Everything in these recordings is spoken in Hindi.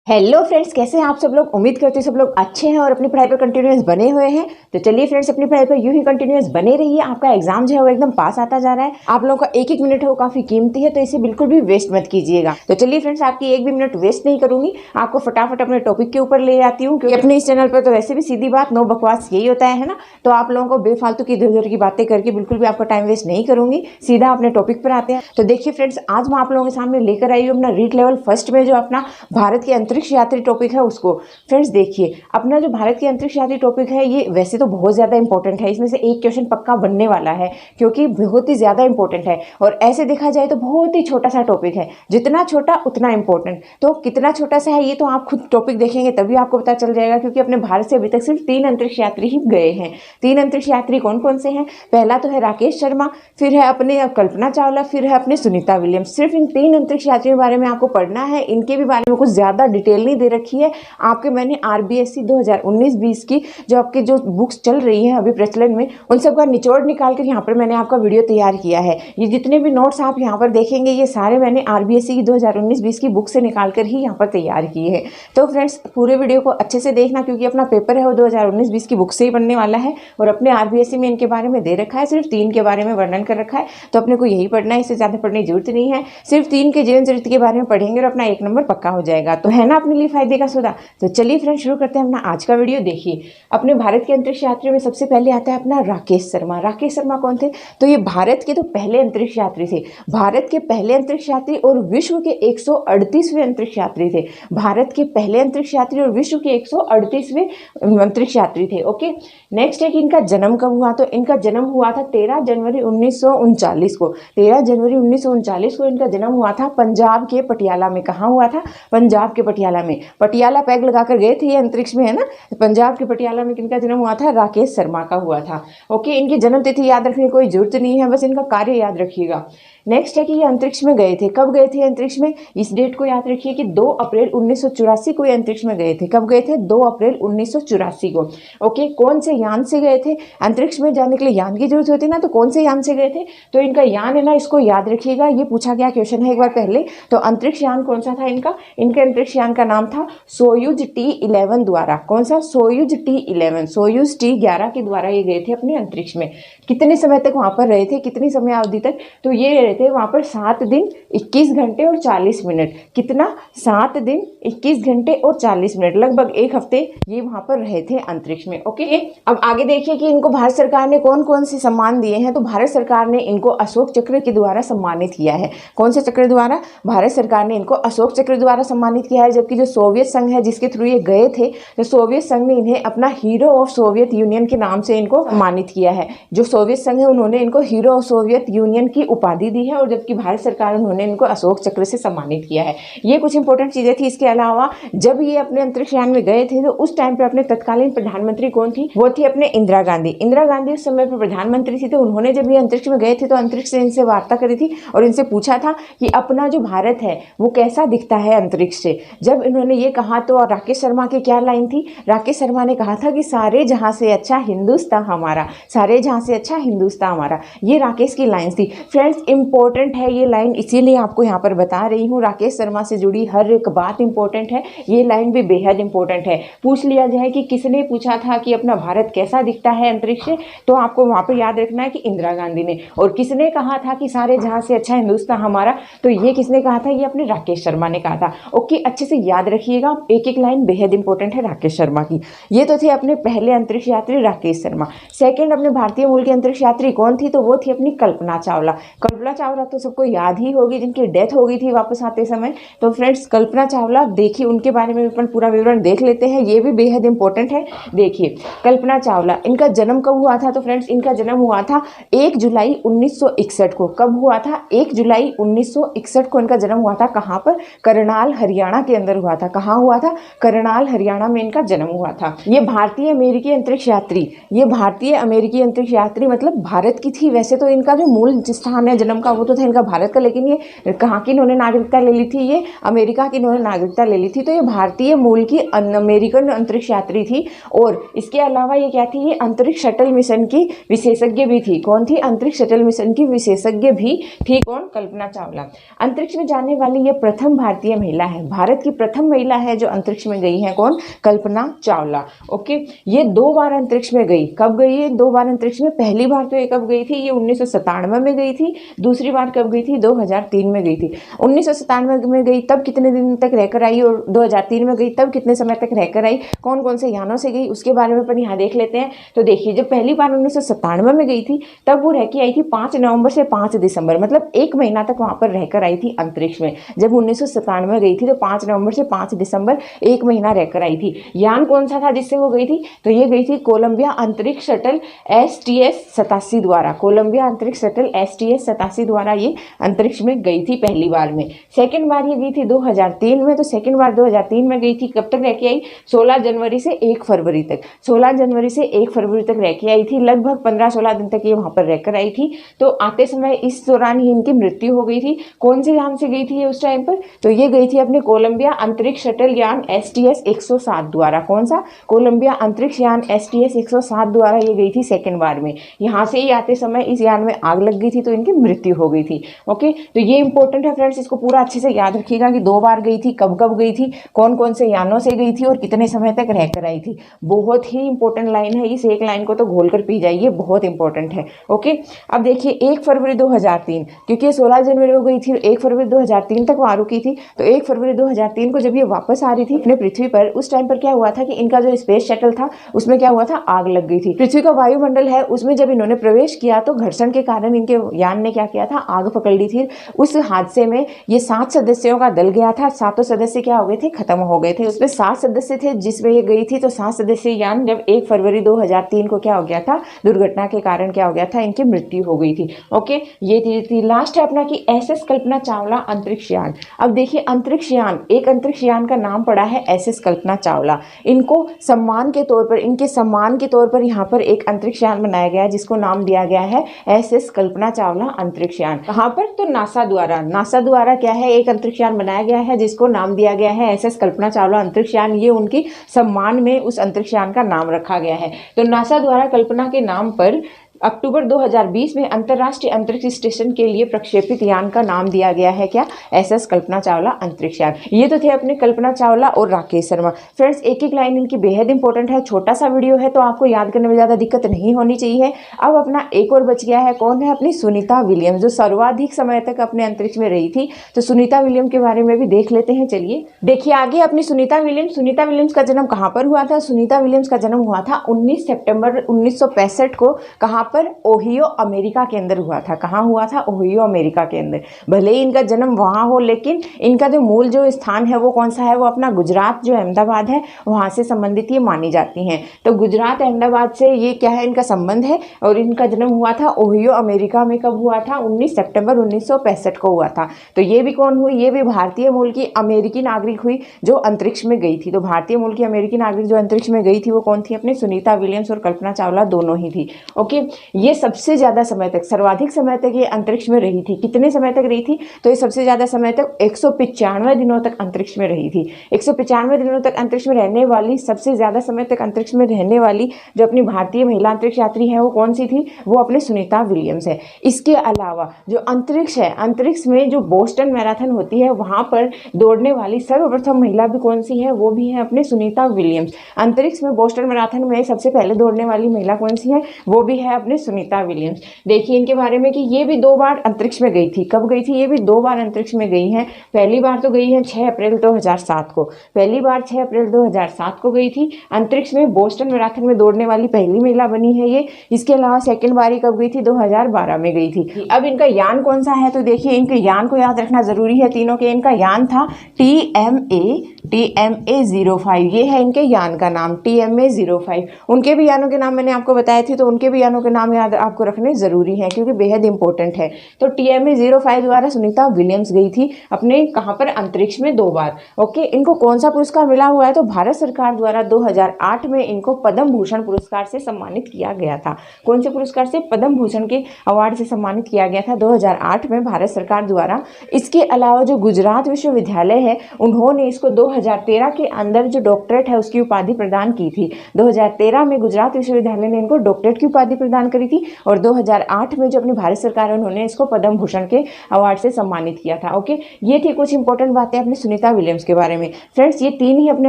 हेलो फ्रेंड्स, कैसे हैं आप सब लोग। उम्मीद करते हैं सब लोग अच्छे हैं और अपनी पढ़ाई पर कंटिन्यूअस बने हुए हैं। तो चलिए फ्रेंड्स, अपनी पढ़ाई पर यूं ही कंटिन्यूअस बने रहिए। आपका एग्जाम जो है वो एकदम पास आता जा रहा है। आप लोगों का एक एक मिनट है वो काफी कीमती है, तो इसे बिल्कुल भी वेस्ट मत कीजिएगा। तो चलिए फ्रेंड्स, आपकी एक भी मिनट वेस्ट नहीं करूंगी, आपको फटाफट अपने टॉपिक के ऊपर ले आती हूँ, क्योंकि अपने इस चैनल पर तो वैसे भी सीधी बात, नो बकवास यही होता है ना। तो आप लोगों को बेफालतू की इधर उधर की बातें करके बिल्कुल भी आपका टाइम वेस्ट नहीं करूंगी। सीधा अपने टॉपिक पर आते हैं। तो देखिए फ्रेंड्स, आज मैं आप लोगों के सामने लेकर आई हूँ अपना रीट लेवल फर्स्ट में जो अपना भारत के अंतरिक्ष यात्री टॉपिक है उसको। फ्रेंड्स देखिए, अपना जो भारत के अंतरिक्ष यात्री टॉपिक है ये वैसे तो बहुत ज़्यादा इंपॉर्टेंट है। इसमें से एक क्वेश्चन पक्का बनने वाला है, क्योंकि बहुत ही ज़्यादा इंपॉर्टेंट है। और ऐसे देखा जाए तो बहुत ही छोटा सा टॉपिक है, जितना छोटा उतना इंपॉर्टेंट। तो कितना छोटा सा है ये तो आप खुद टॉपिक देखेंगे तभी आपको पता चल जाएगा, क्योंकि अपने भारत से अभी तक सिर्फ 3 अंतरिक्ष यात्री ही गए हैं। 3 अंतरिक्ष यात्री कौन कौन से हैं? पहला तो है राकेश शर्मा, फिर है अपने कल्पना चावला, फिर है अपने सुनीता विलियम्स। सिर्फ इन 3 अंतरिक्ष यात्रियों के बारे में आपको पढ़ना है। इनके भी बारे में कुछ ज़्यादा डिटेल नहीं दे रखी है आपके। मैंने आरबीएससी 2019-20 की जो आपकी जो बुक्स चल रही हैं अभी प्रचलन में, उन सब का निचोड़ निकाल कर यहाँ पर मैंने आपका वीडियो तैयार किया है। ये जितने भी नोट्स आप यहाँ पर देखेंगे ये सारे मैंने आरबीएससी की 2019-20 की बुक से निकाल कर ही यहाँ पर तैयार किए हैं। तो फ्रेंड्स पूरे वीडियो को अच्छे से देखना, क्योंकि अपना पेपर है वो 2019-20 की बुक से ही बनने वाला है। और अपने आरबीएससी में इनके बारे में दे रखा है, सिर्फ 3 के बारे में वर्णन कर रखा है। तो अपने को यही पढ़ना है, इससे ज़्यादा पढ़ने की जरूरत नहीं है। सिर्फ 3 के जीवन चरित्र के बारे में पढ़ेंगे और अपना 1 नंबर पक्का हो जाएगा। तो है ना अपने लिए फायदे का सौदा। तो चलिए फ्रेंड्स, शुरू करते हैं अपना आज का वीडियो। देखिए, अपने भारत के अंतरिक्ष यात्री में सबसे पहले आता है अपना राकेश शर्मा। राकेश शर्मा कौन थे? तो ये भारत के तो पहले अंतरिक्ष यात्री थे, भारत के पहले अंतरिक्ष यात्री और विश्व के 138वें अंतरिक्ष यात्री थे। भारत के पहले अंतरिक्ष यात्री और विश्व के 138वें अंतरिक्ष यात्री थे। ओके, नेक्स्ट है कि इनका जन्म कब हुआ? तो इनका जन्म हुआ था 13 जनवरी 1939 को। 13 जनवरी 1939 को इनका जन्म हुआ था पंजाब के पटियाला में। कहाँ हुआ था? पंजाब के पटियाला में। पटियाला पैग लगाकर गए थे ये अंतरिक्ष में, है ना। पंजाब के पटियाला में किनका जन्म हुआ था? राकेश शर्मा का हुआ था। ओके, इनकी जन्म तिथि याद रखने की कोई जरूरत नहीं है, बस इनका कार्य याद रखिएगा। नेक्स्ट है कि ये अंतरिक्ष में गए थे। कब गए थे अंतरिक्ष में? इस डेट को याद रखिए कि 2 अप्रैल 1984 को ये अंतरिक्ष में गए थे। कब गए थे? 2 अप्रैल 1984 को। ओके, कौन से यान से गए थे? अंतरिक्ष में जाने के लिए यान की जरूरत होती है ना, तो कौन से यान से गए थे? तो इनका यान है ना, इसको याद रखिएगा, ये पूछा गया क्वेश्चन है एक बार पहले। तो अंतरिक्ष यान कौन सा था इनका? इनके अंतरिक्ष यान का नाम था सोयूज T11 द्वारा। कौन सा? सोयूज T11, सोयूज T11 के द्वारा ये गए थे अपने अंतरिक्ष में। कितने समय तक वहां पर रहे थे? कितनी समय अवधि तक? तो ये रहे थे वहां पर 7 दिन 21 घंटे और 40 मिनट। कितना? 7 दिन 21 घंटे और 40 मिनट, लगभग 1 हफ्ते ये वहां पर रहे थे अंतरिक्ष में। ओके, अब आगे देखिए कि इनको भारत सरकार ने कौन कौन से सम्मान दिए हैं। तो भारत सरकार ने इनको अशोक चक्र के द्वारा सम्मानित किया है। कौन से चक्र द्वारा? भारत सरकार ने इनको अशोक चक्र द्वारा सम्मानित किया है। जबकि जो सोवियत संघ है जिसके थ्रू ये गए थे, तो सोवियत संघ ने इन्हें अपना हीरो ऑफ सोवियत यूनियन के नाम से इनको सम्मानित किया है। जो सोवियत संघ है उन्होंने इनको हीरो ऑफ सोवियत यूनियन की उपाधि दी है, और जबकि भारत सरकार उन्होंने इनको अशोक चक्र से सम्मानित किया है। ये कुछ इंपॉर्टेंट चीजें थी। इसके अलावा जब ये अपने अंतरिक्ष यान में गए थे तो उस टाइम पर अपने तत्कालीन प्रधानमंत्री कौन थी? वो थी अपने इंदिरा गांधी। इंदिरा गांधी उस समय पर प्रधानमंत्री थी। तो उन्होंने जब ये अंतरिक्ष में गए थे तो अंतरिक्ष से इनसे वार्ता करी थी और इनसे पूछा था कि अपना जो भारत है वो कैसा दिखता है अंतरिक्ष से। जब इन्होंने ये कहा तो राकेश शर्मा की क्या लाइन थी? राकेश शर्मा ने कहा था कि सारे जहां से अच्छा हिंदुस्तान हमारा, सारे जहां से अच्छा हिंदुस्तान हमारा। ये राकेश की लाइन थी। फ्रेंड्स इंपॉर्टेंट है ये लाइन, इसीलिए आपको यहाँ पर बता रही हूँ। राकेश शर्मा से जुड़ी हर एक बात इंपॉर्टेंट है, ये लाइन भी बेहद इंपॉर्टेंट है। पूछ लिया जाए कि किसने पूछा था कि अपना भारत कैसा दिखता है अंतरिक्ष से, तो आपको वहां पर याद रखना है कि इंदिरा गांधी ने। और किसने कहा था कि सारे जहां से अच्छा हिंदुस्तान हमारा? तो ये किसने कहा था? ये अपने राकेश शर्मा ने कहा था। ओके, अच्छे से याद रखिएगा, एक एक लाइन बेहद इंपॉर्टेंट है राकेश शर्मा की। ये तो थे अपने पहले अंतरिक्ष यात्री राकेश शर्मा। सेकंड अपने भारतीय मूल की अंतरिक्ष यात्री कौन थी? तो वो थी अपनी कल्पना चावला। कल्पना चावला तो सबको याद ही होगी, जिनकी डेथ हो गई थी वापस आते समय। तो फ्रेंड्स कल्पना चावला देखिए, उनके बारे में अपन पूरा विवरण देख लेते हैं, ये भी बेहद इंपॉर्टेंट है। देखिए कल्पना चावला, इनका जन्म कब हुआ था? तो फ्रेंड्स इनका जन्म हुआ था 1 जुलाई 1961 को। कब हुआ था? 1 जुलाई 1961 को इनका जन्म हुआ था। कहाँ पर? करनाल हरियाणा के अंदर हुआ था। कहाँ हुआ था? करनाल हरियाणा में इनका जन्म हुआ था। ये भारतीय अमेरिकी अंतरिक्ष यात्री, ये भारतीय अमेरिकी अंतरिक्ष यात्री मतलब भारत की थी। वैसे तो इनका जो मूल स्थान है जन्म का, वो तो था इनका भारत का, लेकिन ये कहाँ की इन्होंने नागरिकता ले ली थी, ये अमेरिका की इन्होंने नागरिकता ले ली थी। तो ये भारतीय मूल की अमेरिकन अंतरिक्ष यात्री थी। और इसके अलावा ये क्या थी, ये अंतरिक्ष शटल मिशन की विशेषज्ञ भी थी। कौन थी, अंतरिक्ष शटल मिशन की विशेषज्ञ भी थी। कौन, कल्पना चावला। अंतरिक्ष में जाने वाली ये प्रथम भारतीय महिला है, भारत की प्रथम महिला है जो अंतरिक्ष में गई है। कौन, कल्पना चावला। ओके, ये 2 बार अंतरिक्ष में गई। कब गई है, 2 बार अंतरिक्ष में। पहली बार तो ये कब गई थी, ये 1997 में गई थी। दूसरी बार कब गई थी, 2003 में गई थी। 1997 में गई तब कितने दिन तक रहकर आई, और 2003 में गई तब कितने समय तक रहकर आई, कौन कौन से यानों से गई, उसके बारे में अपन यहाँ देख लेते हैं। तो देखिए, जब पहली बार 1997 में गई थी तब वो रह के आई थी 5 नवंबर से 5 दिसंबर, मतलब 1 महीना तक वहां पर रहकर आई थी अंतरिक्ष में। जब 1997 में गई थी तो 5 नवंबर से 5 दिसंबर 1 महीना रहकर आई थी। यान कौन सा था जिससे वो गई थी, तो ये गई थी कोलंबिया अंतरिक्ष शटल STS-87 द्वारा। कोलंबिया अंतरिक्ष शटल STS-87 द्वारा ये अंतरिक्ष में गई थी पहली बार में। सेकंड बार ये गई थी 2003 में। तो सेकंड बार 2003 में गई थी। कब तक रह के आई, 16 जनवरी से 1 फरवरी तक। 16 जनवरी से 1 फरवरी तक रह के आई थी। लगभग 15-16 दिन तक ये वहां पर रहकर आई थी। तो आते समय इस दौरान ही इनकी मृत्यु हो गई थी। कौन से यान से गई थी ये उस टाइम पर, तो ये गई थी अपने कोलंबिया अंतरिक्ष शटल यान STS-107 द्वारा। कौन सा, कोलंबिया अंतरिक्ष यान STS-107 द्वारा ये गई थी सेकंड बार में। यहाँ से ही आते समय इस यान में आग लग गई थी तो इनकी मृत्यु हो गई थी। ओके, तो ये इंपॉर्टेंट है फ्रेंड्स, इसको पूरा अच्छे से याद रखिएगा कि 2 बार गई थी, कब कब गई थी, कौन कौन से यानों से गई थी और कितने समय तक रहकर आई थी। बहुत ही इंपॉर्टेंट लाइन है, इस एक लाइन को तो घोल कर पी जाइए, बहुत इंपॉर्टेंट है। ओके, अब देखिए 1 फरवरी 2003, क्योंकि 16 जनवरी को गई थी, 1 फरवरी 2003 तक वहां रुकी थी। तो 1 फरवरी 2003 को जब ये वापस आ रही थी अपने पृथ्वी पर, उस टाइम पर क्या हुआ था कि इनका जो स्पेस शटल था उसमें क्या हुआ था, आग लग गई थी। पृथ्वी का वायुमंडल है उसमें जब इन्होंने प्रवेश किया तो घर्षण के कारण इनके यान ने क्या किया था, आग पकड़ ली थी। उस हादसे में ये 7 सदस्यों का दल गया था। 7 सदस्य क्या हो गए थे, खत्म हो गए थे। उसमें 7 सदस्य थे जिसमें ये गई थी। तो 7 सदस्यीय यान जब 1 फरवरी 2003 को क्या हो गया था, दुर्घटना के कारण क्या हो गया था, इनकी मृत्यु हो गई थी। ओके, ये थी लास्ट है अपना कि SS कल्पना चावला अंतरिक्ष यान। अब देखिए अंतरिक्ष यान, एक अंतरिक्ष यान का नाम पड़ा है SS कल्पना चावला। इनको सम्मान के तौर पर, इनके सम्मान के तौर पर यहाँ पर एक अंतरिक्ष यान बनाया गया है जिसको नाम दिया गया है SS कल्पना चावला अंतरिक्ष यान। कहाँ पर, तो नासा द्वारा। नासा द्वारा क्या है, एक अंतरिक्ष यान बनाया गया है जिसको नाम दिया गया है SS कल्पना चावला अंतरिक्ष यान। ये उनकी सम्मान में उस अंतरिक्ष यान का नाम रखा गया है। तो नासा द्वारा कल्पना के नाम पर अक्टूबर 2020 में अंतर्राष्ट्रीय अंतरिक्ष स्टेशन के लिए प्रक्षेपित यान का नाम दिया गया है क्या, SS कल्पना चावला अंतरिक्ष यान। ये तो थे अपने कल्पना चावला और राकेश शर्मा। फ्रेंड्स, एक एक लाइन इनकी बेहद इंपॉर्टेंट है। छोटा सा वीडियो है तो आपको याद करने में ज़्यादा दिक्कत नहीं होनी चाहिए। अब अपना एक और बच गया है, कौन है, अपनी सुनीता विलियम्स, जो सर्वाधिक समय तक अपने अंतरिक्ष में रही थी। तो सुनीता विलियम्स के बारे में भी देख लेते हैं। चलिए देखिए आगे अपनी सुनीता विलियम्स। सुनीता विलियम्स का जन्म कहाँ पर हुआ था, सुनीता विलियम्स का जन्म हुआ था 19 सितंबर 1965 को। कहाँ पर, ओहियो अमेरिका के अंदर हुआ था। कहाँ हुआ था, ओहियो अमेरिका के अंदर। भले ही इनका जन्म वहाँ हो लेकिन इनका जो मूल जो स्थान है वो कौन सा है, वो अपना गुजरात जो अहमदाबाद है वहाँ से संबंधित ये मानी जाती हैं। तो गुजरात अहमदाबाद से ये क्या है, इनका संबंध है। और इनका जन्म हुआ था ओहियो अमेरिका में। कब हुआ था, 19 सितंबर 1965 को हुआ था। तो ये भी कौन हुई, ये भी भारतीय मूल की अमेरिकी नागरिक हुई जो अंतरिक्ष में गई थी। तो भारतीय मूल की अमेरिकी नागरिक जो अंतरिक्ष में गई थी वो कौन थी, अपने सुनीता विलियम्स और कल्पना चावला दोनों ही थी। ओके, ये सबसे ज्यादा समय तक, सर्वाधिक समय तक ये अंतरिक्ष में रही थी। कितने समय तक रही थी, तो ये सबसे ज्यादा समय तक 195 दिनों तक अंतरिक्ष में रही थी। 195 दिनों तक अंतरिक्ष में रहने वाली, सबसे ज्यादा समय तक अंतरिक्ष में रहने वाली जो अपनी भारतीय महिला अंतरिक्ष यात्री है वो कौन सी थी, वो अपने सुनीता विलियम्स है। इसके अलावा जो अंतरिक्ष है, अंतरिक्ष में जो बोस्टन मैराथन होती है वहां पर दौड़ने वाली सर्वप्रथम महिला भी कौन सी है, वो भी है अपने सुनीता विलियम्स। अंतरिक्ष में बोस्टन मैराथन में सबसे पहले दौड़ने वाली महिला कौन सी है, वो भी है अपने सुनीता विलियम्स। देखिए इनके बारे में कि ये भी 2 बार अंतरिक्ष में गई थी। कब गई थी, ये भी 2 बार अंतरिक्ष में गई हैं। पहली बार तो गई है 6 अप्रैल 2007 को, पहली बार 6 अप्रैल 2007 को गई थी अंतरिक्ष में। बोस्टन मैराथन में दौड़ने वाली पहली महिला बनी है ये। इसके अलावा सेकंड बारी कब गई थी, 2012 में गई थी। अब इनका यान कौन सा है, तो देखिए इनके यान को याद रखना जरूरी है तीनों के। इनका यान था TMA TMA-05, ये है इनके यान का नाम TMA-05। उनके भी यानों के नाम मैंने आपको बताए थे, तो उनके भी यानों के नाम याद आपको रखने ज़रूरी हैं क्योंकि बेहद इंपॉर्टेंट है। तो TMA-05 द्वारा सुनीता विलियम्स गई थी अपने कहाँ पर, अंतरिक्ष में 2 बार। ओके, इनको कौन सा पुरस्कार मिला हुआ है, तो भारत सरकार द्वारा 2008 में इनको पद्म भूषण पुरस्कार से सम्मानित किया गया था। कौन से पुरस्कार से? पद्म भूषण के अवार्ड से सम्मानित किया गया था 2008 में भारत सरकार द्वारा। इसके अलावा जो गुजरात विश्वविद्यालय है, उन्होंने इसको 2013 के अंदर जो डॉक्टरेट है उसकी उपाधि प्रदान की थी। 2013 में गुजरात विश्वविद्यालय ने इनको डॉक्टरेट की उपाधि प्रदान करी थी और 2008 में जो अपनी भारत सरकार है उन्होंने इसको पद्म भूषण के अवार्ड से सम्मानित किया था। ओके, ये थी कुछ इंपॉर्टेंट बातें अपनी सुनीता विलियम्स के बारे में। फ्रेंड्स, ये 3 ही अपने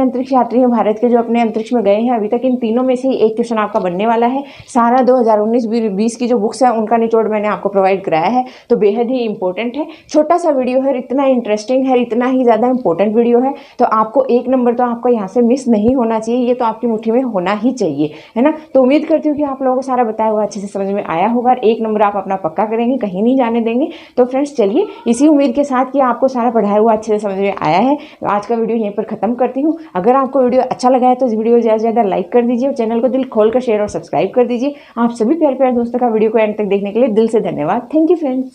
अंतरिक्ष यात्री हैं भारत के जो अपने अंतरिक्ष में गए हैं अभी तक। इन तीनों में से ही एक क्वेश्चन आपका बनने वाला है। सारा 2019-20 की जो बुक्स है उनका निचोड़ मैंने आपको प्रोवाइड कराया है, तो बेहद ही इंपॉर्टेंट है। छोटा सा वीडियो है, इतना इंटरेस्टिंग है, इतना ही ज़्यादा इंपॉर्टेंट वीडियो है, तो आपको 1 नंबर तो आपको यहाँ से मिस नहीं होना चाहिए। ये तो आपकी मुट्ठी में होना ही चाहिए, है ना। तो उम्मीद करती हूँ कि आप लोगों को सारा बताया हुआ अच्छे से समझ में आया होगा और 1 नंबर आप अपना पक्का करेंगे, कहीं नहीं जाने देंगे। तो फ्रेंड्स चलिए, इसी उम्मीद के साथ कि आपको सारा पढ़ाया हुआ अच्छे से समझ में आया है, आज का वीडियो यहीं पर खत्म करती हूँ। अगर आपको वीडियो अच्छा लगा है तो इस वीडियो को ज़्यादा से ज़्यादा लाइक कर दीजिए और चैनल को दिल खोल कर शेयर और सब्सक्राइब कर दीजिए। आप सभी प्यारे प्यारे दोस्तों का वीडियो को एंड तक देखने के लिए दिल से धन्यवाद। Thank you friends.